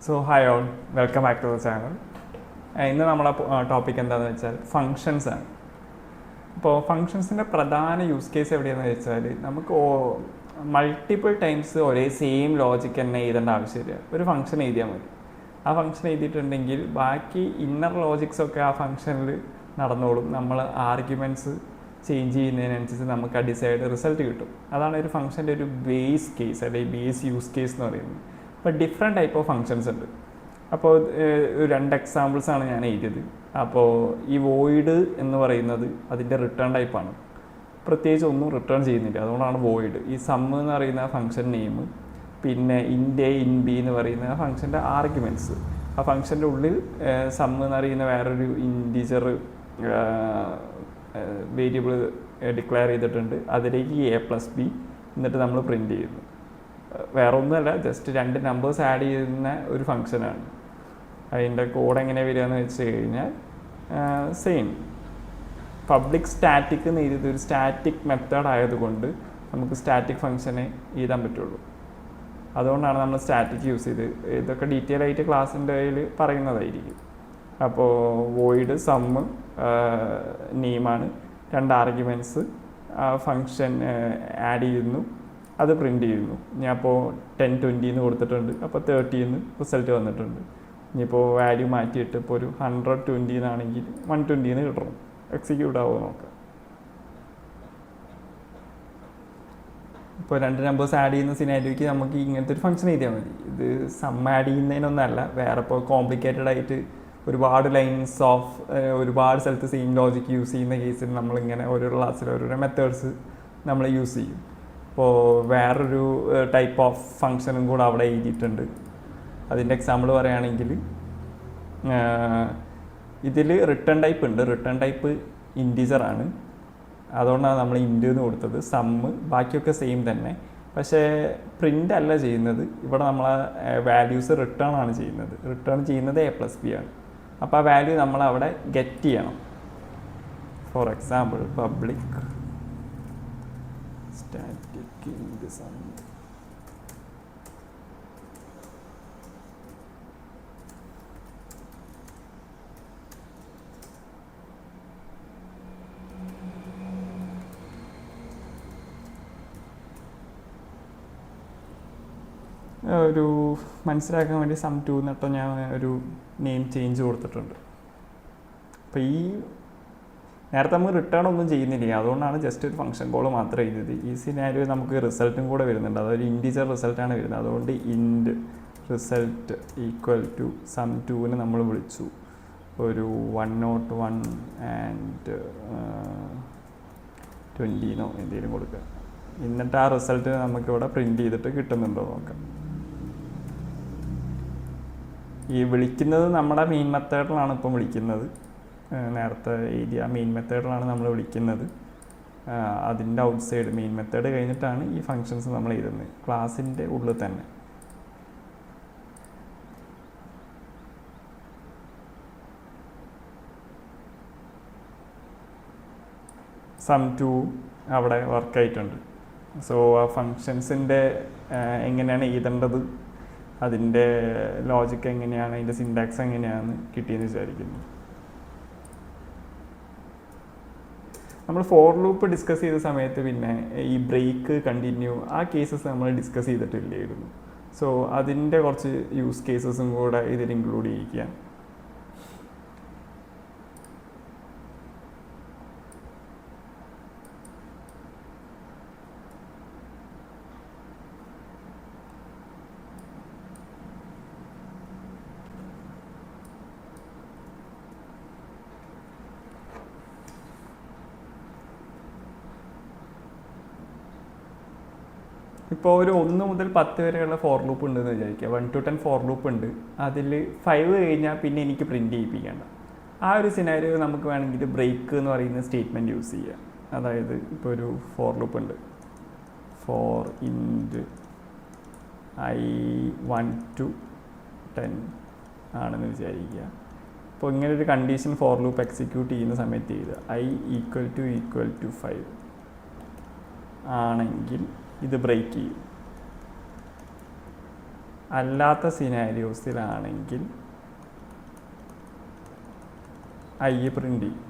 So hi all, welcome back to the channel. ഇന്ന് നമ്മളെ topic എന്താണെന്ന് വെച്ചാൽ ഫങ്ഷൻസ് ആണ്. അപ്പോൾ ഫങ്ഷൻസിൻ്റെ പ്രധാന യൂസ് കേസ് എവിടെയാണെന്ന് വെച്ചാൽ നമുക്ക് മൾട്ടിപ്പിൾ ടൈംസ് ഒരേ സെയിം ലോജിക്ക് തന്നെ എഴുതേണ്ട ആവശ്യമില്ല. ഒരു ഫംഗ്ഷൻ എഴുതിയാൽ മതി. ആ ഫംഗ്ഷൻ എഴുതിയിട്ടുണ്ടെങ്കിൽ ബാക്കി ഇന്നർ ലോജിക്സൊക്കെ ആ ഫംഗ്ഷനിൽ നടന്നോളും. നമ്മൾ ആർഗ്യുമെൻറ്റ്സ് ചേഞ്ച് ചെയ്യുന്നതിനനുസരിച്ച് നമുക്ക് ആ ഡിസൈഡ് റിസൾട്ട് കിട്ടും. അതാണ് ഒരു ഫംഗ്ഷൻ്റെ ഒരു ബേസ് കേസ് അല്ലെങ്കിൽ ബേസ് യൂസ് കേസ് എന്ന് പറയുന്നത്. അപ്പോൾ ഡിഫറെൻറ്റ് ടൈപ്പ് ഓഫ് ഫങ്ഷൻസ് ഉണ്ട്. അപ്പോൾ രണ്ട് എക്സാമ്പിൾസാണ് ഞാൻ എഴുതിയത്. അപ്പോൾ ഈ വോയിഡ് എന്ന് പറയുന്നത് അതിൻ്റെ റിട്ടേൺ ടൈപ്പാണ്. പ്രത്യേകിച്ച് ഒന്നും റിട്ടേൺ ചെയ്യുന്നില്ല, അതുകൊണ്ടാണ് വോയിഡ്. ഈ സം എന്ന് പറയുന്ന ഫംഗ്ഷൻ നെയിം, പിന്നെ ഇൻഡ് എ ഇൻ ബി എന്ന് പറയുന്ന ഫംഗ്ഷൻ്റെ ആർഗ്യുമെൻറ്റ്സ്. ആ ഫംഗ്ഷൻ്റെ ഉള്ളിൽ സം എന്ന് പറയുന്ന വേറൊരു ഇൻറ്റീജർ വേരിയബിൾ ഡിക്ലെയർ ചെയ്തിട്ടുണ്ട്. അതിലേക്ക് a+b എന്നിട്ട് നമ്മൾ പ്രിൻറ്റ് ചെയ്യുന്നു. വേറെ ഒന്നുമല്ല, ജസ്റ്റ് രണ്ട് നമ്പേഴ്സ് ആഡ് ചെയ്യുന്ന ഒരു ഫംഗ്ഷനാണ്. അതിൻ്റെ കോഡ് എങ്ങനെ വരിക എന്ന് വെച്ച് കഴിഞ്ഞാൽ സെയിം പബ്ലിക് സ്റ്റാറ്റിക് എന്ന് എഴുതിയത് ഒരു സ്റ്റാറ്റിക് മെത്തേഡ് ആയതുകൊണ്ട് നമുക്ക് സ്റ്റാറ്റിക് ഫംഗ്ഷനെ എഴുതാൻ പറ്റുള്ളൂ. അതുകൊണ്ടാണ് നമ്മൾ സ്റ്റാറ്റിക് യൂസ് ചെയ്ത്. ഇതൊക്കെ ഡീറ്റെയിൽ ആയിട്ട് ക്ലാസ്സിൻ്റെ കയ്യിൽ പറയുന്നതായിരിക്കും. അപ്പോൾ വോയിഡ് സമ്മ് നെയിമാണ്, രണ്ട് ആർഗ്യുമെൻറ്റ്സ് ഫംഗ്ഷൻ ആഡ് ചെയ്യുന്നു, അത് പ്രിൻറ്റ് ചെയ്യുന്നു. ഞാൻ അപ്പോൾ 10 20 എന്ന് കൊടുത്തിട്ടുണ്ട്, അപ്പോൾ 30 എന്ന് റിസൾട്ട് വന്നിട്ടുണ്ട്. ഇനിയിപ്പോൾ വാല്യൂ മാറ്റിയിട്ട് ഇപ്പോൾ ഒരു 120 എന്നാണെങ്കിൽ 120 എന്ന് കിട്ടണം. എക്സിക്യൂട്ട് ആവുമോ നോക്കാം. ഇപ്പോൾ രണ്ട് നമ്പേഴ്സ് ആഡ് ചെയ്യുന്ന സിനാരിയോയ്ക്ക് നമുക്ക് ഇങ്ങനത്തെ ഒരു ഫംഗ്ഷൻ എഴുതിയാൽ മതി. ഇത് സം ആഡ് ചെയ്യുന്നതിനൊന്നല്ല, വേറെ ഇപ്പോൾ കോംപ്ലിക്കേറ്റഡ് ആയിട്ട് ഒരുപാട് ലൈൻസ് ഓഫ് ഒരുപാട് സ്ഥലത്ത് സെയിം ലോജിക്ക് യൂസ് ചെയ്യുന്ന കേസിൽ നമ്മളിങ്ങനെ ഓരോ ക്ലാസ്സിൽ ഓരോരോ മെത്തേഡ്സ് നമ്മൾ യൂസ് ചെയ്യും. ഇപ്പോൾ വേറൊരു ടൈപ്പ് ഓഫ് ഫങ്ഷനും കൂടെ അവിടെ എഴുതിയിട്ടുണ്ട്. അതിൻ്റെ എക്സാമ്പിൾ പറയുകയാണെങ്കിൽ ഇതിൽ റിട്ടേൺ ടൈപ്പ് ഉണ്ട്. റിട്ടേൺ ടൈപ്പ് ഇൻറ്റീജറാണ്, അതുകൊണ്ടാണ് നമ്മൾ ഇൻറ്റ് എന്ന് കൊടുത്തത്. സമ്മ് ബാക്കിയൊക്കെ സെയിം തന്നെ, പക്ഷേ പ്രിൻ്റ് അല്ല ചെയ്യുന്നത്. ഇവിടെ നമ്മൾ വാല്യൂസ് റിട്ടേൺ ആണ് ചെയ്യുന്നത്. റിട്ടേൺ ചെയ്യുന്നത് a+b ആണ്. അപ്പോൾ ആ വാല്യൂ നമ്മൾ അവിടെ ഗെറ്റ് ചെയ്യണം. For example public static int sum. ഒരു മനസ്സിലാക്കാൻ വേണ്ടി സം 2 എന്നിട്ട് ഞാൻ ഒരു നെയിം ചേഞ്ച് കൊടുത്തിട്ടുണ്ട്. അപ്പോൾ ഈ നേരത്തെ നമ്മൾ റിട്ടേൺ ഒന്നും ചെയ്യുന്നില്ല, അതുകൊണ്ടാണ് ജസ്റ്റ് ഒരു ഫംഗ്ഷൻ കോൾ മാത്രം എഴുതിയത്. ഈ സിനാരിയോ നമുക്ക് റിസൾട്ടും കൂടെ വരുന്നുണ്ട്, അതൊരു ഇൻറ്റീജർ റിസൾട്ടാണ് വരുന്നത്. അതുകൊണ്ട് ഇൻഡ് റിസൾട്ട് ഈക്വൽ ടു സം 2ന് നമ്മൾ വിളിച്ചു ഒരു 101 ആൻഡ് 20 എന്തെങ്കിലും കൊടുക്കുക. എന്നിട്ട് ആ റിസൾട്ട് നമുക്കിവിടെ പ്രിൻറ്റ് ചെയ്തിട്ട് കിട്ടുന്നുണ്ടോ നോക്കാം. ഈ വിളിക്കുന്നത് നമ്മുടെ മെയിൻ മെത്തേഡിലാണ് ഇപ്പം വിളിക്കുന്നത്. നേരത്തെ എഴുതിയ മെയിൻ മെത്തേഡിലാണ് നമ്മൾ വിളിക്കുന്നത്. അതിൻ്റെ ഔട്ട് സൈഡ് മെയിൻ മെത്തേഡ് കഴിഞ്ഞിട്ടാണ് ഈ ഫങ്ഷൻസ് നമ്മൾ എഴുതുന്നത്, ക്ലാസ്സിൻ്റെ ഉള്ളിൽ തന്നെ. സം 2 അവിടെ വർക്കായിട്ടുണ്ട്. സോ ആ ഫങ്ഷൻസിൻ്റെ എങ്ങനെയാണ് എഴുതേണ്ടത്, അതിൻ്റെ ലോജിക്ക് എങ്ങനെയാണ്, അതിൻ്റെ സിൻടാക്സ് എങ്ങനെയാണെന്ന് കിട്ടിയെന്ന് വിചാരിക്കുന്നു. നമ്മൾ ഫോർ ലൂപ്പ് ഡിസ്കസ് ചെയ്ത സമയത്ത് പിന്നെ ഈ ബ്രേക്ക്, കണ്ടിന്യൂ, ആ കേസസ് നമ്മൾ ഡിസ്കസ് ചെയ്തിട്ടില്ലായിരുന്നു. സോ അതിൻ്റെ കുറച്ച് യൂസ് കേസസും കൂടെ ഇതിൽ ഇൻക്ലൂഡ് ചെയ്യിക്കുക. ഇപ്പോൾ ഒരു 1 മുതൽ 10 വരെയുള്ള ഫോർ ലൂപ്പ് ഉണ്ടെന്ന് വിചാരിക്കുക. 1 to 10 ഫോർ ലൂപ്പ് ഉണ്ട്. അതിൽ 5 കഴിഞ്ഞാൽ പിന്നെ എനിക്ക് പ്രിൻറ്റ് ചെയ്യിപ്പിക്കേണ്ട. ആ ഒരു സിനാരിയോ നമുക്ക് വേണമെങ്കിൽ ബ്രേക്ക് എന്ന് പറയുന്ന സ്റ്റേറ്റ്മെൻറ്റ് യൂസ് ചെയ്യുക. അതായത് ഇപ്പോൾ ഒരു ഫോർ ലൂപ്പ് ഉണ്ട്, ഫോർ ഇൻറ്റ് i 1 to 10 ആണെന്ന് വിചാരിക്കുക. അപ്പോൾ ഇങ്ങനെ ഒരു കണ്ടീഷൻ ഫോർ ലൂപ്പ് എക്സിക്യൂട്ട് ചെയ്യുന്ന സമയത്ത് ചെയ്ത് i ഈക്വൽ ടു 5 ആണെങ്കിൽ ഇത് ബ്രേക്ക് ചെയ്യും. അല്ലാത്ത സിനാരിയോസിലാണെങ്കിൽ ഐ പ്രിൻ്റ് ചെയ്യും.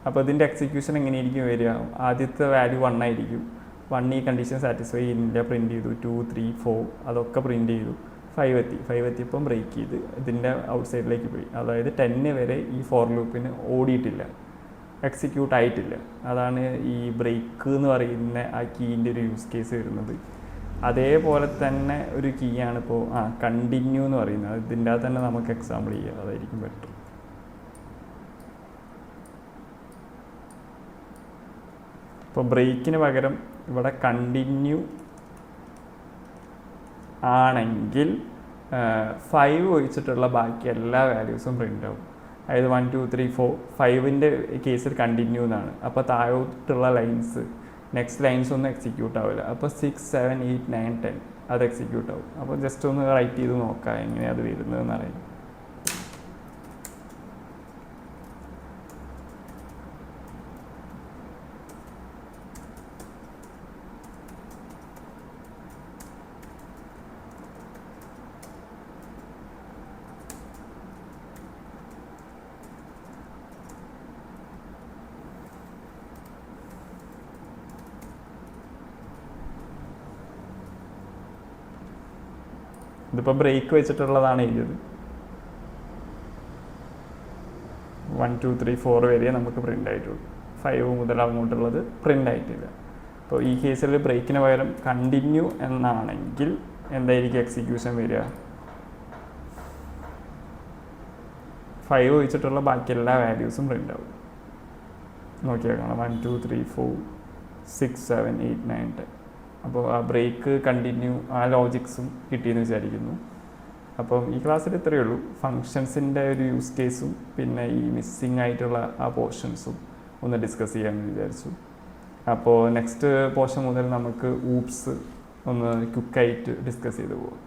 അപ്പോൾ ഇതിൻ്റെ എക്സിക്യൂഷൻ എങ്ങനെയായിരിക്കും വരിക? ആദ്യത്തെ വാല്യൂ 1 ആയിരിക്കും. 1 ഈ കണ്ടീഷൻ സാറ്റിസ്ഫൈ ചെയ്യുന്നില്ല, പ്രിൻറ്റ് ചെയ്തു. 2, 3, 4 അതൊക്കെ പ്രിൻറ്റ് ചെയ്തു. 5 എത്തിയപ്പം ബ്രേക്ക് ചെയ്ത് ഇതിൻ്റെ ഔട്ട് സൈഡിലേക്ക് പോയി. അതായത് 10 വരെ ഈ ഫോർ ലൂപ്പിന് ഓടിയിട്ടില്ല, എക്സിക്യൂട്ട് ആയിട്ടില്ല. അതാണ് ഈ ബ്രേക്ക് എന്ന് പറയുന്ന ആ കീൻ്റെ ഒരു യൂസ് കേസ് വരുന്നത്. അതേപോലെ തന്നെ ഒരു കീ ആണ് ഇപ്പോൾ കണ്ടിന്യൂ എന്ന് പറയുന്നത്. ഇതിൻ്റെ അകത്ത് തന്നെ നമുക്ക് എക്സാമ്പിൾ ചെയ്യാം, അതായിരിക്കും ബെറ്റർ. ഇപ്പോൾ ബ്രേക്കിന് പകരം ഇവിടെ കണ്ടിന്യൂ ആണെങ്കിൽ 5 ഒഴിച്ചിട്ടുള്ള ബാക്കി എല്ലാ വാല്യൂസും പ്രിൻ്റ് ആവും. അതായത് 1, 2, 3, 4 5ൻ്റെ കേസിൽ കണ്ടിന്യൂ എന്നാണ്. അപ്പോൾ താഴോട്ടുള്ള ലൈൻസ് നെക്സ്റ്റ് ലൈൻസ് ഒന്നും എക്സിക്യൂട്ട് ആവില്ല. അപ്പോൾ 6, 7, 8, 9, 10 അത് എക്സിക്യൂട്ട് ആവും. അപ്പോൾ ജസ്റ്റ് ഒന്ന് റൈറ്റ് ചെയ്ത് നോക്കാം എങ്ങനെയാണ് അത് വരുന്നതെന്ന് അറിയാം. ഇതിപ്പോൾ ബ്രേക്ക് വെച്ചിട്ടുള്ളതാണ് എഴുതിയത്. 1, 2, 3, 4 വരെ നമുക്ക് പ്രിൻ്റ് ആയിട്ടുള്ളൂ. 5 മുതൽ അങ്ങോട്ടുള്ളത് പ്രിൻ്റ് ആയിട്ടില്ല. അപ്പോൾ ഈ കേസിൽ ബ്രേക്കിന് പകരം കണ്ടിന്യൂ എന്നാണെങ്കിൽ എന്തായിരിക്കും എക്സിക്യൂഷൻ വരിക? 5 ഒഴിച്ചിട്ടുള്ള ബാക്കി എല്ലാ വാല്യൂസും പ്രിൻ്റ് ആവും. നോക്കിയാൽ കാണാം 1, 2, 3, 4, 6, 7, 8, 9, 10. അപ്പോൾ ആ ബ്രേക്ക് കണ്ടിന്യൂ ആ ലോജിക്സും കിട്ടിയെന്ന് വിചാരിക്കുന്നു. അപ്പം ഈ ക്ലാസ്സിൽ ഇത്രയേ ഉള്ളൂ. ഫങ്ഷൻസിൻ്റെ ഒരു യൂസ് കേസും പിന്നെ ഈ മിസ്സിങ് ആയിട്ടുള്ള ആ പോർഷൻസും ഒന്ന് ഡിസ്കസ് ചെയ്യാമെന്ന് വിചാരിച്ചു. അപ്പോൾ നെക്സ്റ്റ് പോർഷൻ മുതൽ നമുക്ക് ഊപ്സ് ഒന്ന് ക്വിക്കായിട്ട് ഡിസ്കസ് ചെയ്ത് പോകാം.